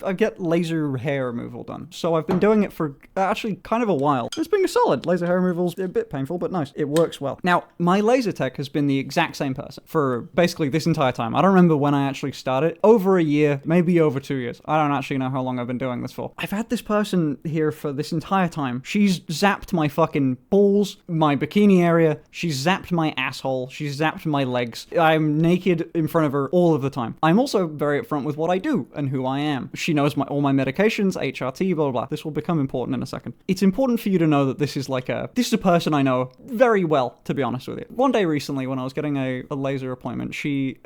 I get laser hair removal done. So I've been doing it for actually kind of a while. It's been solid. Laser hair removal's a bit painful, but nice. It works well. Now, my laser tech has been the exact same person for basically this entire time. I don't remember when I actually started. Over a year, maybe over 2 years. I don't actually know how long I've been doing this for. I've had this person here for this entire time. She's zapped my fucking balls, my bikini area. She's zapped my asshole. She's zapped my legs. I'm naked in front of her all of the time. I'm also very upfront with what I do and who I am. She knows all my medications, HRT, blah, blah, blah. This will become important in a second. It's important for you to know that this is a person I know very well, to be honest with you. One day recently, when I was getting a laser appointment, she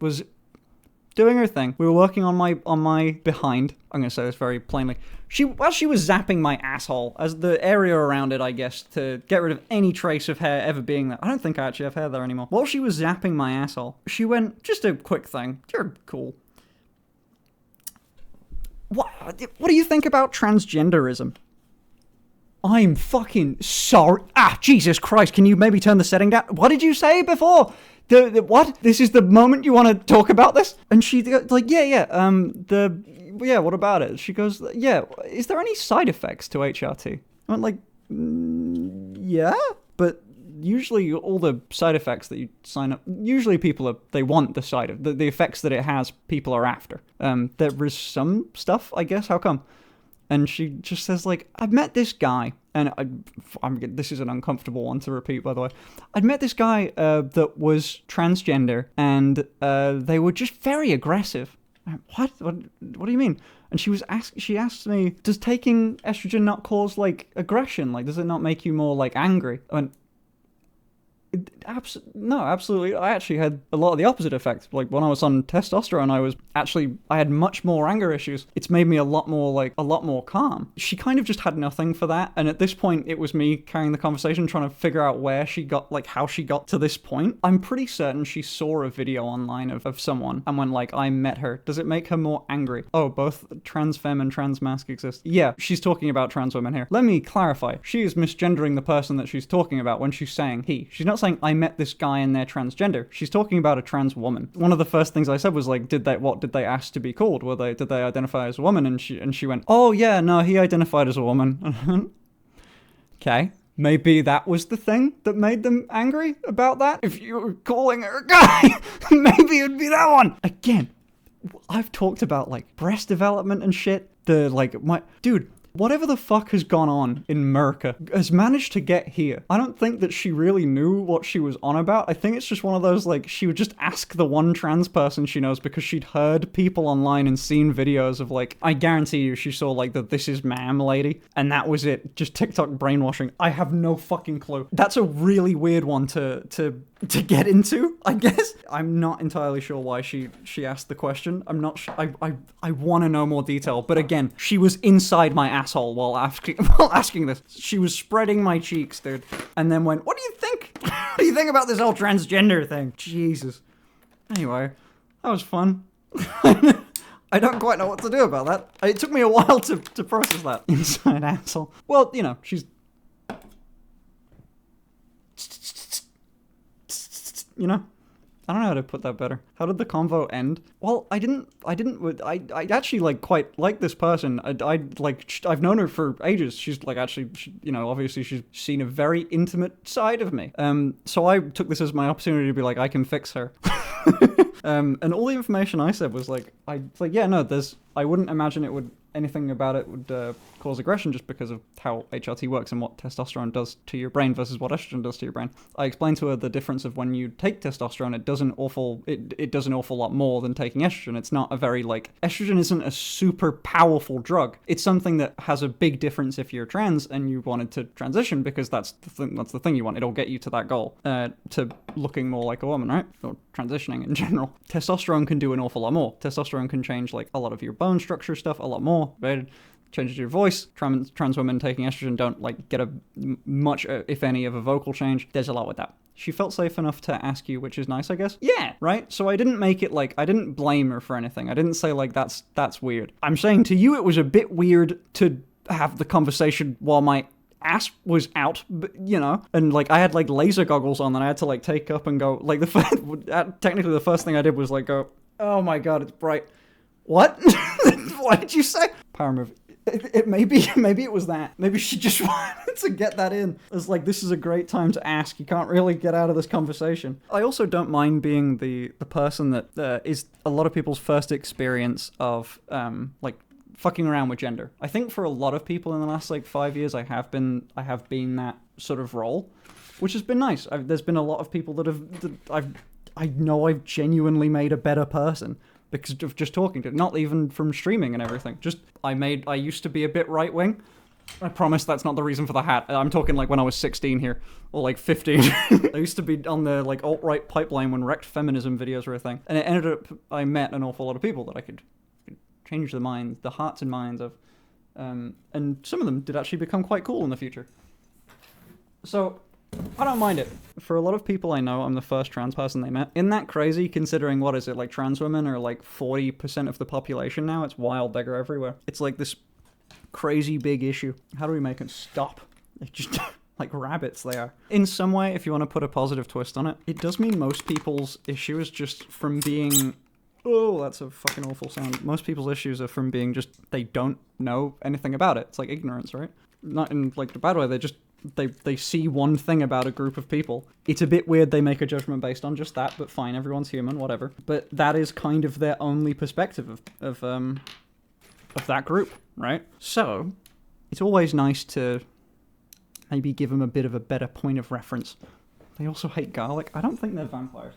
was doing her thing. We were working on my behind. I'm going to say this very plainly. While she was zapping my asshole, as the area around it, I guess, to get rid of any trace of hair ever being there. I don't think I actually have hair there anymore. While she was zapping my asshole, she went, just a quick thing. You're cool. What do you think about transgenderism? I'm fucking sorry. Jesus Christ, can you maybe turn the setting down? What did you say before? What? This is the moment you want to talk about this? And she like, yeah, what about it? She goes, yeah, is there any side effects to HRT? I went like, yeah, but usually all the side effects that you sign up, usually they want the effects that it has, people are after. There is some stuff, I guess, how come? And she just says, like, I've met this guy, and this is an uncomfortable one to repeat, by the way. I'd met this guy that was transgender, and they were just very aggressive. What do you mean? And she asked me, does taking estrogen not cause, like, aggression? Like, does it not make you more, like, angry? I went, no, absolutely. I actually had a lot of the opposite effect. Like, when I was on testosterone, I had much more anger issues. It's made me a lot more calm. She kind of just had nothing for that. And at this point, it was me carrying the conversation, trying to figure out how she got to this point. I'm pretty certain she saw a video online of someone, and when, like, I met her, does it make her more angry? Oh, both trans femme and trans masc exist. Yeah, she's talking about trans women here. Let me clarify. She is misgendering the person that she's talking about when she's saying he. She's not saying I met this guy and they're transgender. She's talking about a trans woman. One of the first things I said was like, what did they ask to be called? Did they identify as a woman? And she went, oh yeah, no, he identified as a woman. Okay. Maybe that was the thing that made them angry about that. If you were calling her a guy, maybe it'd be that one. Again, I've talked about like breast development and shit. Dude, whatever the fuck has gone on in America has managed to get here. I don't think that she really knew what she was on about. I think it's just one of those, like, she would just ask the one trans person she knows because she'd heard people online and seen videos of, like, I guarantee you she saw, like, the This Is Ma'am lady, and that was it. Just TikTok brainwashing. I have no fucking clue. That's a really weird one to get into, I guess. I'm not entirely sure why she asked the question. I'm not sure. I want to know more detail. But again, she was inside my asshole while asking this. She was spreading my cheeks, dude. And then went, what do you think? What do you think about this whole transgender thing? Jesus. Anyway, that was fun. I don't quite know what to do about that. It took me a while to process that. Inside asshole. Well, you know, she's... You know, I don't know how to put that better. How did the convo end? Well, I actually like quite like this person. I've known her for ages. She's like obviously she's seen a very intimate side of me. So I took this as my opportunity to be like, I can fix her. And all the information I said was like, I wouldn't imagine anything about it would cause aggression just because of how HRT works and what testosterone does to your brain versus what estrogen does to your brain. I explained to her the difference of when you take testosterone, it does an awful lot more than taking estrogen. It's not a very, estrogen isn't a super powerful drug. It's something that has a big difference if you're trans and you wanted to transition, because that's the thing you want. It'll get you to that goal, to looking more like a woman, right? Or transitioning in general. Testosterone can do an awful lot more. Testosterone can change a lot of your bone structure stuff a lot more, right? Changes your voice. Trans women taking estrogen don't get a much, if any, of a vocal change. There's a lot with that. She felt safe enough to ask you, which is nice, I guess. Yeah, right? So I didn't make it I didn't blame her for anything. I didn't say that's weird. I'm saying to you it was a bit weird to have the conversation while my ass was out, and I had laser goggles on that I had to take up and go, technically the first thing I did was go, oh my god, it's bright. What? What did you say? Power move. Maybe it was that. Maybe she just wanted to get that in. It's like, this is a great time to ask. You can't really get out of this conversation. I also don't mind being the person that is a lot of people's first experience of like fucking around with gender. I think for a lot of people in the last like 5 years, I have been that sort of role, which has been nice. There's been a lot of people I know I've genuinely made a better person because of just talking to, not even from streaming and everything. Just, I used to be a bit right-wing. I promise that's not the reason for the hat. I'm talking like when I was 16 here, or like 15. I used to be on the like alt-right pipeline when wrecked feminism videos were a thing. And it ended up, I met an awful lot of people that I could change the hearts and minds of. And some of them did actually become quite cool in the future. So, I don't mind it. For a lot of people I know, I'm the first trans person they met. Isn't that crazy, considering, what is it, like trans women are like 40% of the population now? It's wild, they're everywhere. It's like this crazy big issue. How do we make it stop? They're just like rabbits they are. In some way, if you want to put a positive twist on it, it does mean most people's issue is just from being... Oh, that's a fucking awful sound. Most people's issues are from being just, they don't know anything about it. It's like ignorance, right? Not in like the bad way, they're just... They see one thing about a group of people. It's a bit weird they make a judgment based on just that, but fine, everyone's human, whatever. But that is kind of their only perspective of that group, right? So, it's always nice to maybe give them a bit of a better point of reference. They also hate garlic. I don't think they're vampires.